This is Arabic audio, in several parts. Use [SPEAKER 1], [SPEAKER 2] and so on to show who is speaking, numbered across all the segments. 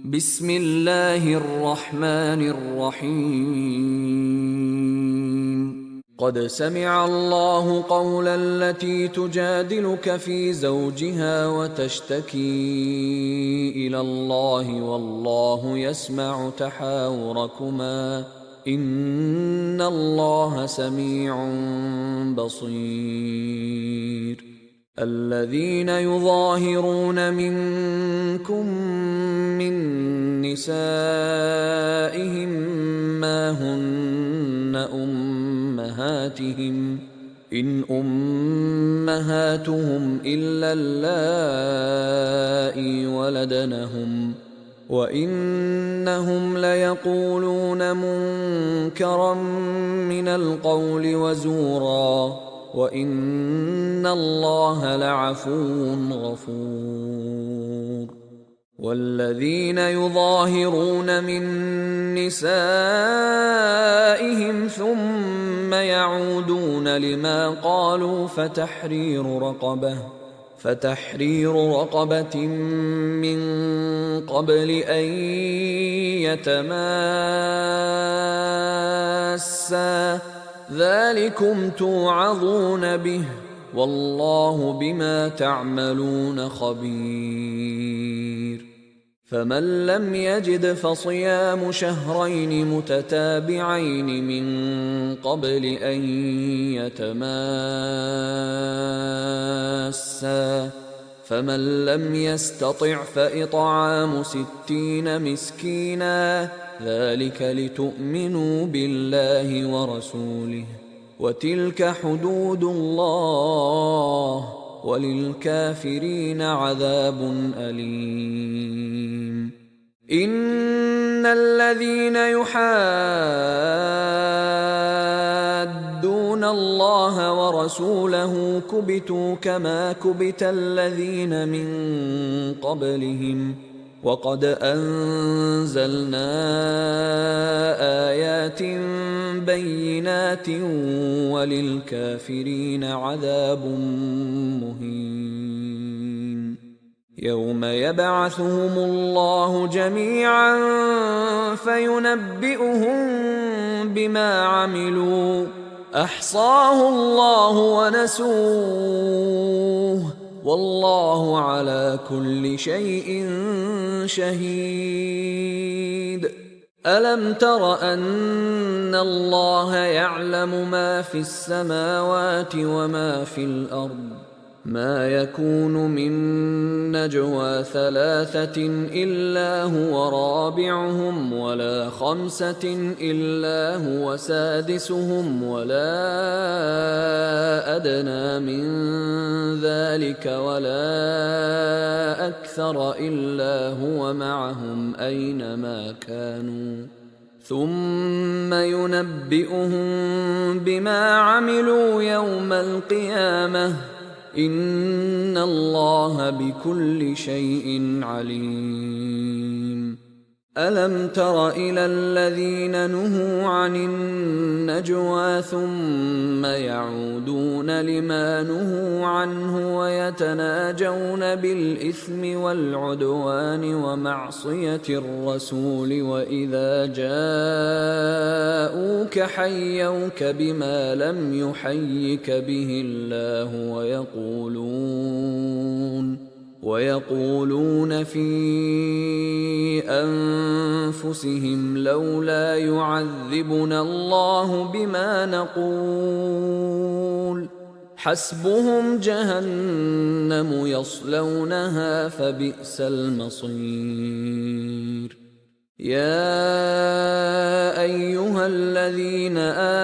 [SPEAKER 1] بسم الله الرحمن الرحيم. قد سمع الله قول التي تجادلك في زوجها وتشتكي إلى الله والله يسمع تحاوركما إن الله سميع بصير. الذين يظاهرون منكم من نسائهم ما هن أمهاتهم إن أمهاتهم إلا اللائي ولدنهم وإنهم ليقولون منكرا من القول وزورا وإن الله لعفو غفور. والذين يظاهرون من نسائهم ثم يعودون لما قالوا فتحرير رقبة من قبل أن يتماسا ذلكم توعظون به والله بما تعملون خبير. فمن لم يجد فصيام شهرين متتابعين من قبل أن يتماسا فمن لم يستطع فإطعام 60 مسكينا ذلك لتؤمنوا بالله ورسوله وتلك حدود الله وللكافرين عذاب أليم. إن الذين يحادون الله ورسوله كبتوا كما كبت الذين من قبلهم وقد أنزلنا آيات بينات وللكافرين عذاب مهين. يوم يبعثهم الله جميعا فينبئهم بما عملوا أحصاه الله ونسوه والله على كل شيء شهيد. ألم تر أن الله يعلم ما في السماوات وما في الأرض ما يكون من نجوى 3 إلا هو رابعهم ولا 5 إلا هو سادسهم ولا أدنى من ذلك ولا أكثر إلا هو معهم أينما كانوا ثم ينبئهم بما عملوا يوم القيامة إن الله بكل شيء عليم. ألم تر إلى الذين نهوا عن النجوى ثم يعودون لما نهوا عنه ويتناجون بالإثم والعدوان ومعصية الرسول وإذا جاءوك حيوك بما لم يحيك به الله ويقولون في أنفسهم لولا يعذبنا الله بما نقول حسبهم جهنم يصلونها فبئس المصير. يا أيها الذين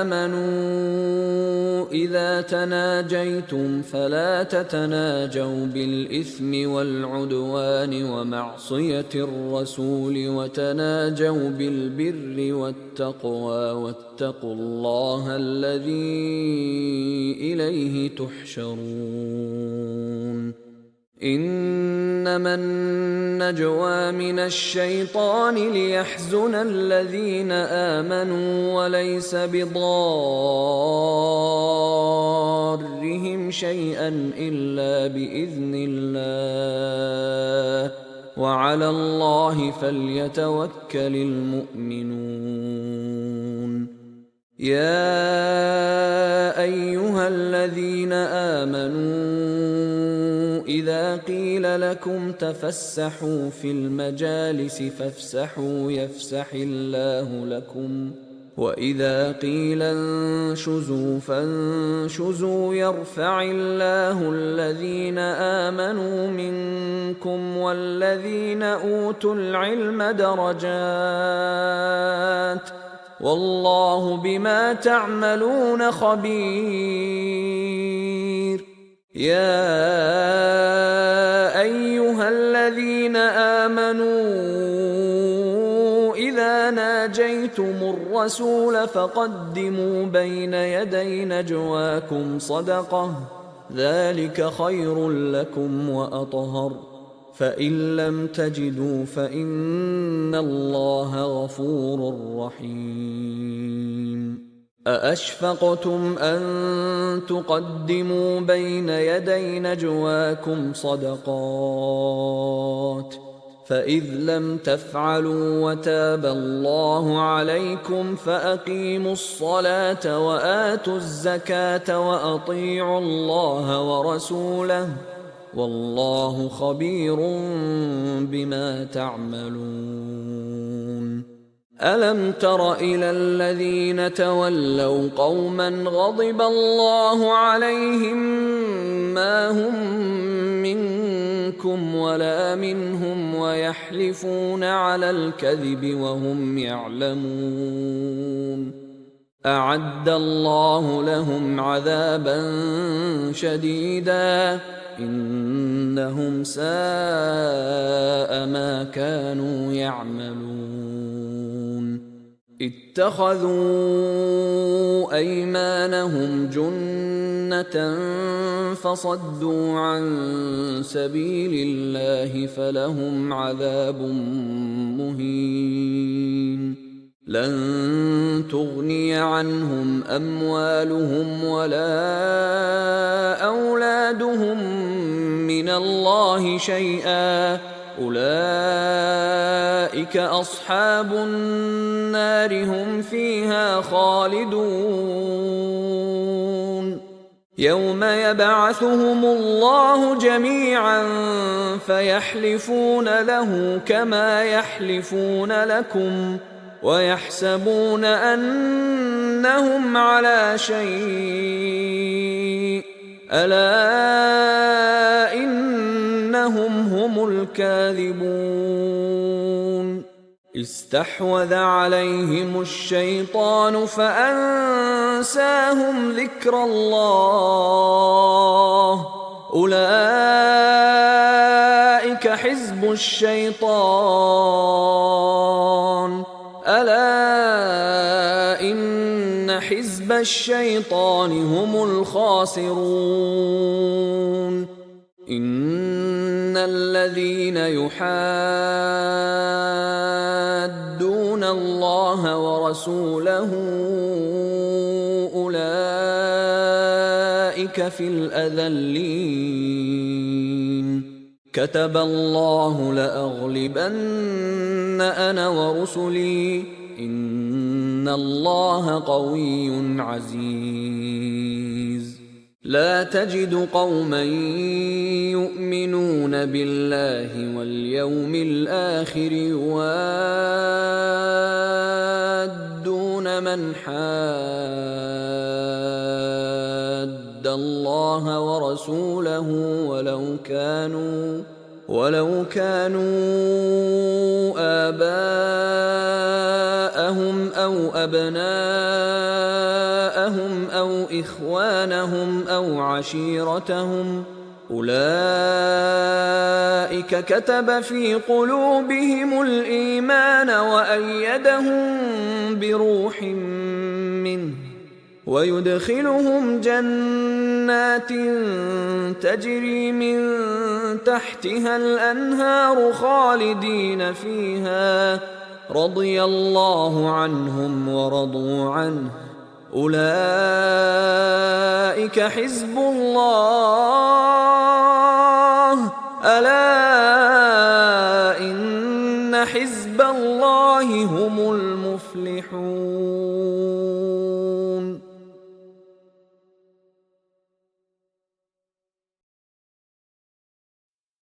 [SPEAKER 1] آمنوا إذا تناجيتم فلا تتناجوا بالإثم والعدوان ومعصية الرسول وتناجوا بالبر والتقوى واتقوا الله الذي إليه تحشرون. إنما النجوى من الشيطان ليحزن الذين آمنوا وليس بضارهم شيئا إلا بإذن الله وعلى الله فليتوكل المؤمنون. يا أيها الذين آمنوا إذا قيل لكم تفسحوا في المجالس فافسحوا يفسح الله لكم، وإذا قيل انشزوا فانشزوا يرفع الله الذين آمنوا منكم والذين أوتوا العلم درجات، والله بما تعملون خبير. يا أيها الذين آمنوا إذا ناجيتم الرسول فقدموا بين يدي نجواكم صدقة، ذلك خير لكم وأطهر، فإن لم تجدوا فإن الله غفور رحيم. أأشفقتم أن تقدموا بين يدي نجواكم صدقات، فإذ لم تفعلوا وتاب الله عليكم فأقيموا الصلاة وآتوا الزكاة وأطيعوا الله ورسوله، والله خبير بما تعملون. ألم تر إلى الذين تولوا قوما غضب الله عليهم ما هم منكم ولا منهم ويحلفون على الكذب وهم يعلمون، أعد الله لهم عذابا شديدا إنهم ساء ما كانوا يعملون. اتخذوا أيمانهم جنة فصدوا عن سبيل الله فلهم عذاب مهين. لن تغني عنهم أموالهم ولا أولادهم من الله شيئا، أولئك أصحاب النار هم فيها خالدون. يوم يبعثهم الله جميعا فيحلفون له كما يحلفون لكم ويحسبون أنهم على شيء، ألا إنهم هم الكاذبون. استحوذ عليهم الشيطان فأنساهم ذكر الله، أولئك حزب الشيطان، ألا إن حزب الشيطان هم الخاسرون. إن الذين يحادون الله ورسوله أولئك في الأذلين. كتب الله لأغلبن أنا ورسلي إن الله قوي عزيز. لا تجد قوما يؤمنون بالله واليوم الآخر يوادون من حاد الله ورسوله ولو كانوا آباءهم أو أبناءهم أو إخوانهم أو عشيرتهم، أولئك كتب في قلوبهم الإيمان وأيدهم بروح منه ويدخلهم جنات تجري من تحتها الأنهار خالدين فيها، رضي الله عنهم ورضوا عنه، أولئك حزب الله، ألا إن حزب الله هم المفلحون.